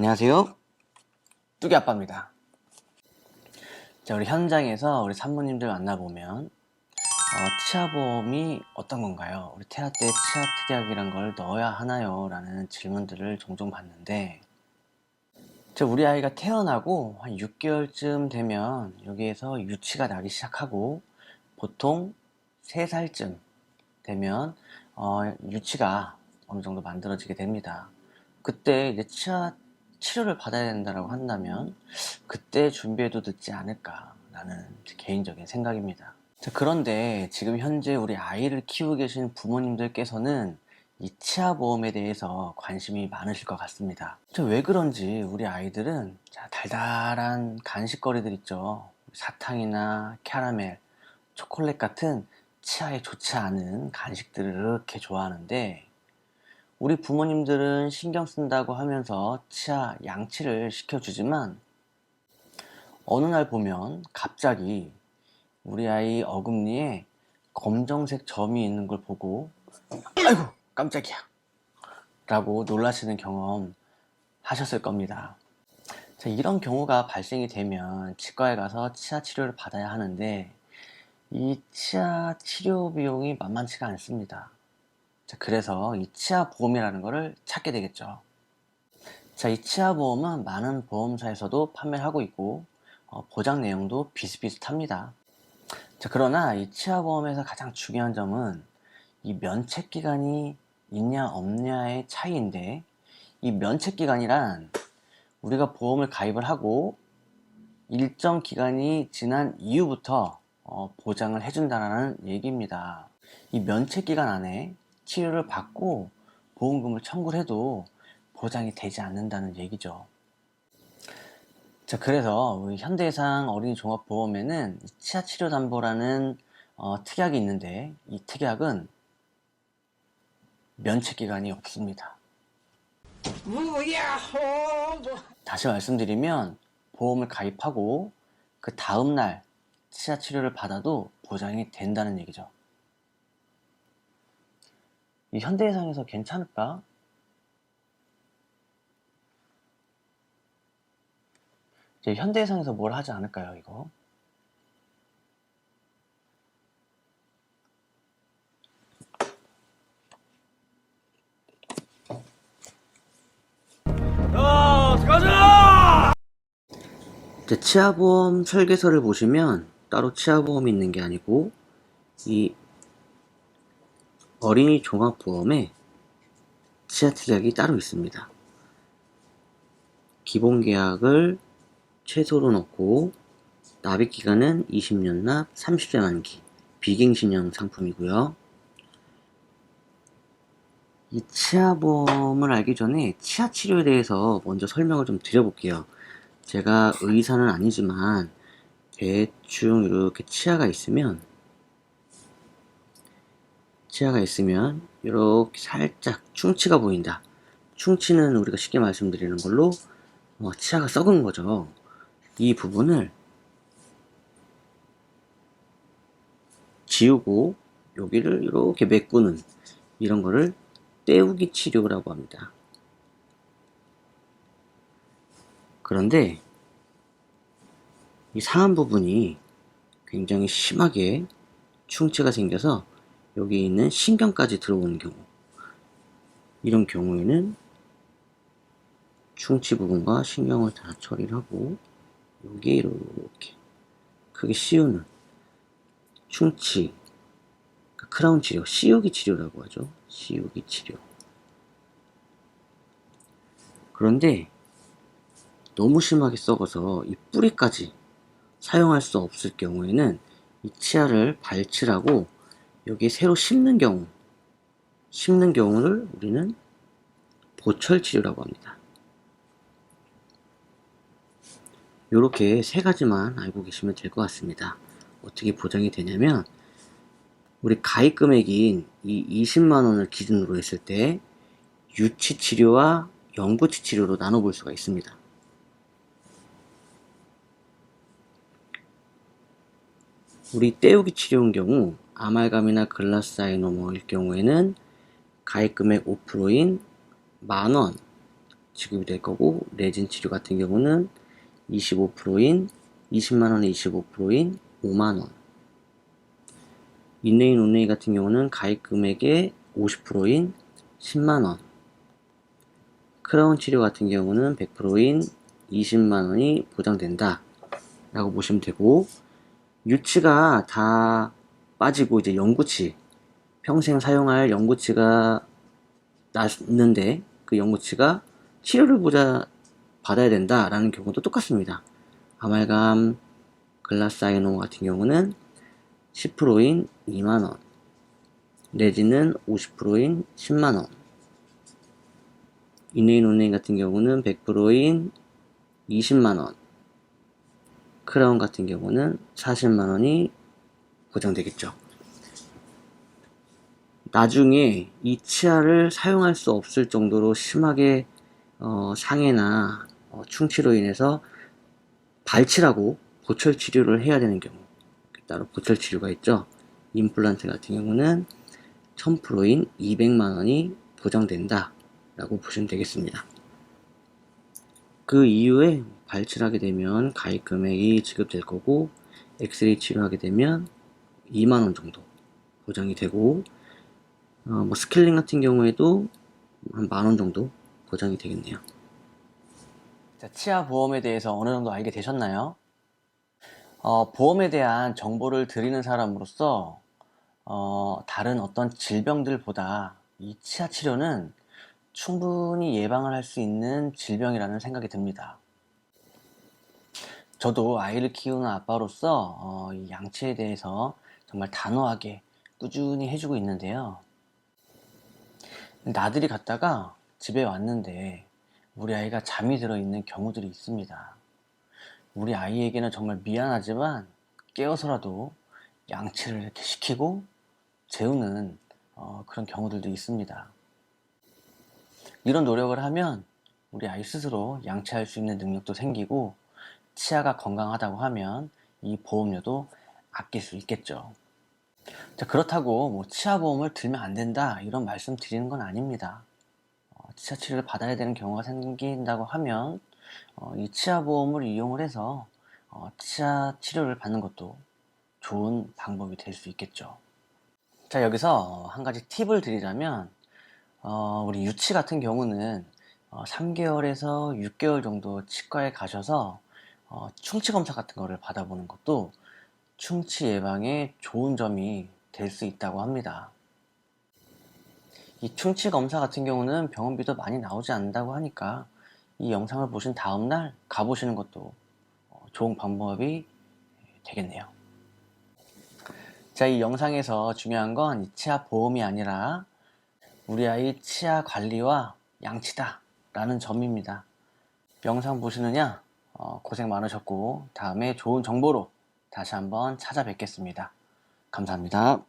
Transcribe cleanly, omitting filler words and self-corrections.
안녕하세요. 뚜기 아빠입니다. 자, 우리 현장에서 우리 산모님들 만나보면 치아보험이 어떤 건가요? 우리 태아 때 치아 특약이란 걸 넣어야 하나요? 라는 질문들을 종종 받는데, 우리 아이가 태어나고 한 6개월쯤 되면 여기에서 유치가 나기 시작하고, 보통 3살쯤 되면 유치가 어느 정도 만들어지게 됩니다. 그때 이제 치아 치료를 받아야 된다고 한다면 그때 준비해도 늦지 않을까라는 개인적인 생각입니다. 자, 그런데 지금 현재 우리 아이를 키우고 계신 부모님들께서는 이 치아보험에 대해서 관심이 많으실 것 같습니다. 왜 그런지 우리 아이들은 달달한 간식거리들 있죠. 사탕이나 캐러멜, 초콜릿 같은 치아에 좋지 않은 간식들을 이렇게 좋아하는데, 우리 부모님들은 신경 쓴다고 하면서 치아 양치를 시켜주지만 어느 날 보면 갑자기 우리 아이 어금니에 검정색 점이 있는 걸 보고 아이고 깜짝이야 라고 놀라시는 경험 하셨을 겁니다. 자, 이런 경우가 발생이 되면 치과에 가서 치아 치료를 받아야 하는데 이 치아 치료 비용이 만만치가 않습니다. 자, 그래서 이 치아 보험이라는 것을 찾게 되겠죠. 자, 이 치아 보험은 많은 보험사에서도 판매를 하고 있고 보장 내용도 비슷비슷합니다. 자, 그러나 이 치아 보험에서 가장 중요한 점은 이 면책 기간이 있냐 없냐의 차이인데, 이 면책 기간이란 우리가 보험을 가입을 하고 일정 기간이 지난 이후부터 보장을 해준다는 얘기입니다. 이 면책 기간 안에 치료를 받고 보험금을 청구를 해도 보장이 되지 않는다는 얘기죠. 자, 그래서 우리 현대해상 어린이 종합보험에는 치아치료담보라는 특약이 있는데, 이 특약은 면책 기간이 없습니다. 다시 말씀드리면 보험을 가입하고 그 다음날 치아치료를 받아도 보장이 된다는 얘기죠. 이 현대해상에서 괜찮을까? 이제 현대해상에서 뭘 하지 않을까요, 이거? 가자! 이제 치아보험 설계서를 보시면 따로 치아보험이 있는 게 아니고 이 어린이 종합보험에 치아 특약이 따로 있습니다. 기본 계약을 최소로 넣고 납입 기간은 20년 납 30세 만기 비갱신형 상품이고요. 이 치아보험을 알기 전에 치아 치료에 대해서 먼저 설명을 좀 드려볼게요. 제가 의사는 아니지만 대충 이렇게 치아가 있으면 이렇게 살짝 충치가 보인다. 충치는 우리가 쉽게 말씀드리는 걸로 치아가 썩은 거죠. 이 부분을 지우고 여기를 이렇게 메꾸는 이런 거를 떼우기 치료라고 합니다. 그런데 이 상안 부분이 굉장히 심하게 충치가 생겨서 여기 있는 신경까지 들어오는 경우, 이런 경우에는 충치 부분과 신경을 다 처리를 하고 여기에 이렇게 크게 씌우는 충치, 크라운 치료, 씌우기 치료라고 하죠. 씌우기 치료. 그런데 너무 심하게 썩어서 이 뿌리까지 사용할 수 없을 경우에는 이 치아를 발치하고 여기에 새로 심는 경우를 우리는 보철 치료라고 합니다. 이렇게 세 가지만 알고 계시면 될 것 같습니다. 어떻게 보장이 되냐면, 우리 가입 금액인 이 20만원을 기준으로 했을 때 유치 치료와 영구치 치료로 나눠볼 수가 있습니다. 우리 떼우기 치료인 경우 아말감이나 글라스 아이노머일 경우에는 가입 금액 5%인 10,000원, 지급이 될 거고, 레진 치료 같은 경우는 25%인 20만원에 25%인 5만원, 인레인 온레이 같은 경우는 가입 금액의 50%인 10만원, 크라운 치료 같은 경우는 100%인 20만원이 보장된다 라고 보시면 되고, 유치가 다 빠지고 이제 영구치, 평생 사용할 영구치가 났는데 그 영구치가 치료를 받아야 된다라는 경우도 똑같습니다. 아말감 글라사이노 같은 경우는 10%인 2만원, 레진은 50%인 10만원, 인레인 온레인 같은 경우는 100%인 20만원, 크라운 같은 경우는 40만원이 보장되겠죠. 나중에 이 치아를 사용할 수 없을 정도로 심하게 상해나 충치로 인해서 발치라고 보철 치료를 해야 되는 경우, 따로 보철 치료가 있죠. 임플란트 같은 경우는 1000%인 200만원이 보장된다 라고 보시면 되겠습니다. 그 이후에 발치를 하게 되면 가입 금액이 지급될 거고, 엑스레이 치료하게 되면 2만원 정도 보장이 되고, 스케일링 같은 경우에도 한 만원 정도 보장이 되겠네요. 자, 치아 보험에 대해서 어느 정도 알게 되셨나요? 보험에 대한 정보를 드리는 사람으로서 다른 어떤 질병들보다 이 치아 치료는 충분히 예방을 할 수 있는 질병이라는 생각이 듭니다. 저도 아이를 키우는 아빠로서 이 양치에 대해서 정말 단호하게 꾸준히 해주고 있는데요. 나들이 갔다가 집에 왔는데 우리 아이가 잠이 들어 있는 경우들이 있습니다. 우리 아이에게는 정말 미안하지만 깨워서라도 양치를 이렇게 시키고 재우는 그런 경우들도 있습니다. 이런 노력을 하면 우리 아이 스스로 양치할 수 있는 능력도 생기고, 치아가 건강하다고 하면 이 보험료도 아낄 수 있겠죠. 자, 그렇다고 뭐 치아 보험을 들면 안 된다 이런 말씀 드리는 건 아닙니다. 치아 치료를 받아야 되는 경우가 생긴다고 하면 이 치아 보험을 이용을 해서 치아 치료를 받는 것도 좋은 방법이 될 수 있겠죠. 자, 여기서 한 가지 팁을 드리자면, 우리 유치 같은 경우는 3개월에서 6개월 정도 치과에 가셔서 충치 검사 같은 거를 받아보는 것도 충치 예방에 좋은 점이 될 수 있다고 합니다. 이 충치 검사 같은 경우는 병원비도 많이 나오지 않는다고 하니까 이 영상을 보신 다음날 가보시는 것도 좋은 방법이 되겠네요. 자, 이 영상에서 중요한 건 이 치아 보험이 아니라 우리 아이 치아 관리와 양치다 라는 점입니다. 영상 보시느냐 고생 많으셨고, 다음에 좋은 정보로 다시 한번 찾아뵙겠습니다. 감사합니다.